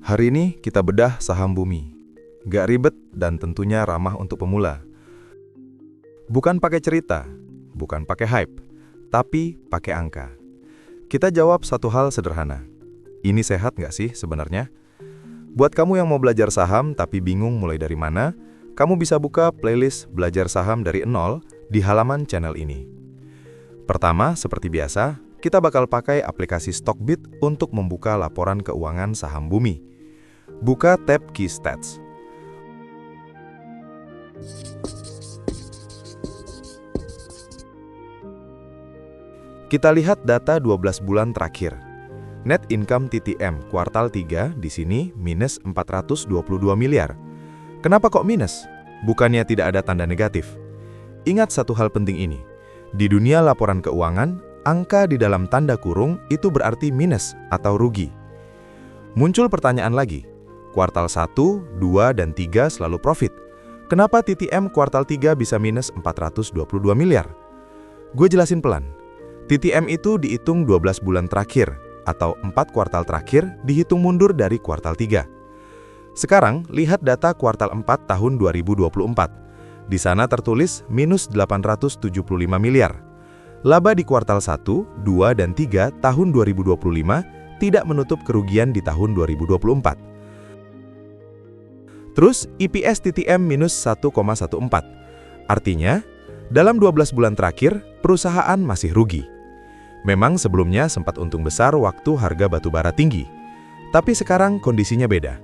Hari ini kita bedah saham Bumi. Gak ribet dan tentunya ramah untuk pemula. Bukan pakai cerita, bukan pakai hype, tapi pakai angka. Kita jawab satu hal sederhana. Ini sehat gak sih sebenarnya? Buat kamu yang mau belajar saham tapi bingung mulai dari mana, kamu bisa buka playlist Belajar Saham dari Nol di halaman channel ini. Pertama, seperti biasa, kita bakal pakai aplikasi Stockbit untuk membuka laporan keuangan saham Bumi. Buka tab Key Stats. Kita lihat data 12 bulan terakhir. Net income TTM kuartal 3 di sini minus 422 miliar. Kenapa kok minus? Bukannya tidak ada tanda negatif. Ingat satu hal penting ini. Di dunia laporan keuangan, angka di dalam tanda kurung itu berarti minus atau rugi. Muncul pertanyaan lagi. Kuartal 1, 2, dan 3 selalu profit. Kenapa TTM kuartal 3 bisa minus 422 miliar? Gue jelasin pelan. TTM itu dihitung 12 bulan terakhir, atau 4 kuartal terakhir dihitung mundur dari kuartal 3. Sekarang, lihat data kuartal 4 tahun 2024. Di sana tertulis minus 875 miliar. Laba di kuartal 1, 2, dan 3 tahun 2025 tidak menutup kerugian di tahun 2024. Terus, EPS TTM minus 1,14. Artinya, dalam 12 bulan terakhir, perusahaan masih rugi. Memang sebelumnya sempat untung besar waktu harga batubara tinggi. Tapi sekarang kondisinya beda.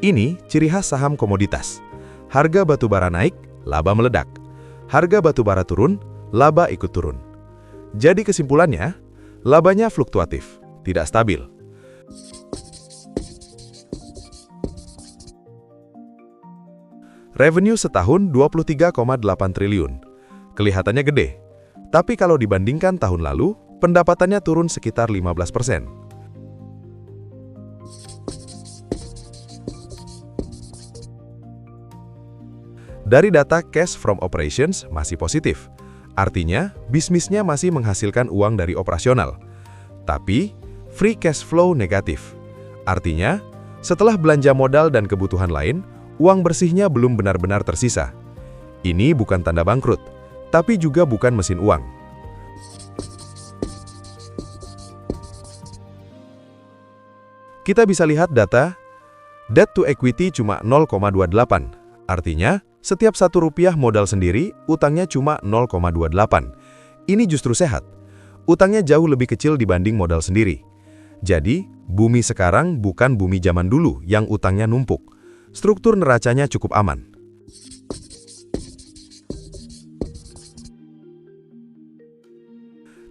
Ini ciri khas saham komoditas. Harga batubara naik, laba meledak. Harga batubara turun, laba ikut turun. Jadi kesimpulannya, labanya fluktuatif, tidak stabil. Revenue setahun 23,8 triliun. Kelihatannya gede. Tapi kalau dibandingkan tahun lalu, pendapatannya turun sekitar 15%. Dari data cash from operations masih positif. Artinya, bisnisnya masih menghasilkan uang dari operasional. Tapi, free cash flow negatif. Artinya, setelah belanja modal dan kebutuhan lain, uang bersihnya belum benar-benar tersisa. Ini bukan tanda bangkrut, tapi juga bukan mesin uang. Kita bisa lihat data, debt to equity cuma 0,28. Artinya, setiap Rp1 modal sendiri, utangnya cuma 0,28. Ini justru sehat. Utangnya jauh lebih kecil dibanding modal sendiri. Jadi, Bumi sekarang bukan Bumi zaman dulu yang utangnya numpuk. Struktur neracanya cukup aman.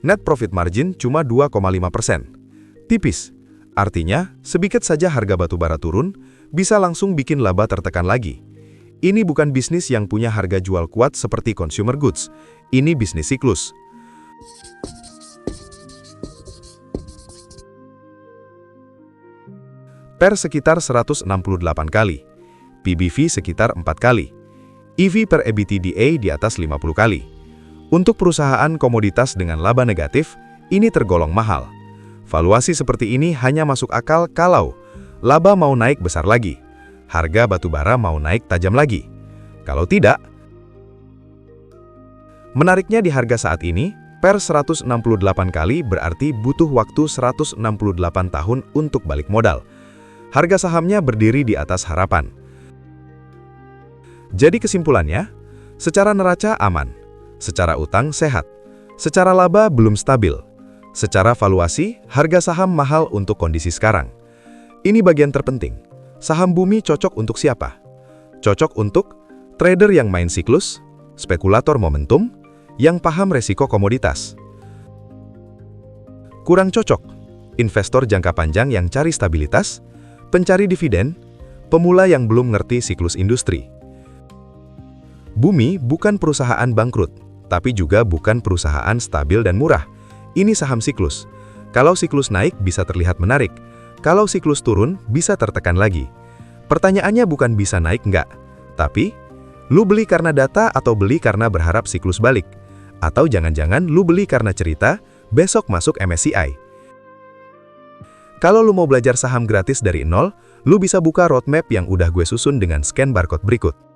Net profit margin cuma 2,5%. Tipis. Artinya, sedikit saja harga batubara turun, bisa langsung bikin laba tertekan lagi. Ini bukan bisnis yang punya harga jual kuat seperti consumer goods. Ini bisnis siklus. PER sekitar 168 kali. PBV sekitar 4 kali. EV per EBITDA di atas 50 kali. Untuk perusahaan komoditas dengan laba negatif, ini tergolong mahal. Valuasi seperti ini hanya masuk akal kalau laba mau naik besar lagi. Harga batubara mau naik tajam lagi. Kalau tidak, menariknya di harga saat ini, per 168 kali berarti butuh waktu 168 tahun untuk balik modal. Harga sahamnya berdiri di atas harapan. Jadi kesimpulannya, secara neraca aman, secara utang sehat, secara laba belum stabil, secara valuasi harga saham mahal untuk kondisi sekarang. Ini bagian terpenting. Saham Bumi cocok untuk siapa? Cocok untuk trader yang main siklus, spekulator momentum, yang paham resiko komoditas. Kurang cocok, investor jangka panjang yang cari stabilitas, pencari dividen, pemula yang belum ngerti siklus industri. Bumi bukan perusahaan bangkrut, tapi juga bukan perusahaan stabil dan murah. Ini saham siklus. Kalau siklus naik bisa terlihat menarik. Kalau siklus turun, bisa tertekan lagi. Pertanyaannya bukan bisa naik nggak, tapi lu beli karena data atau beli karena berharap siklus balik? Atau jangan-jangan lu beli karena cerita, besok masuk MSCI. Kalau lu mau belajar saham gratis dari nol, lu bisa buka roadmap yang udah gue susun dengan scan barcode berikut.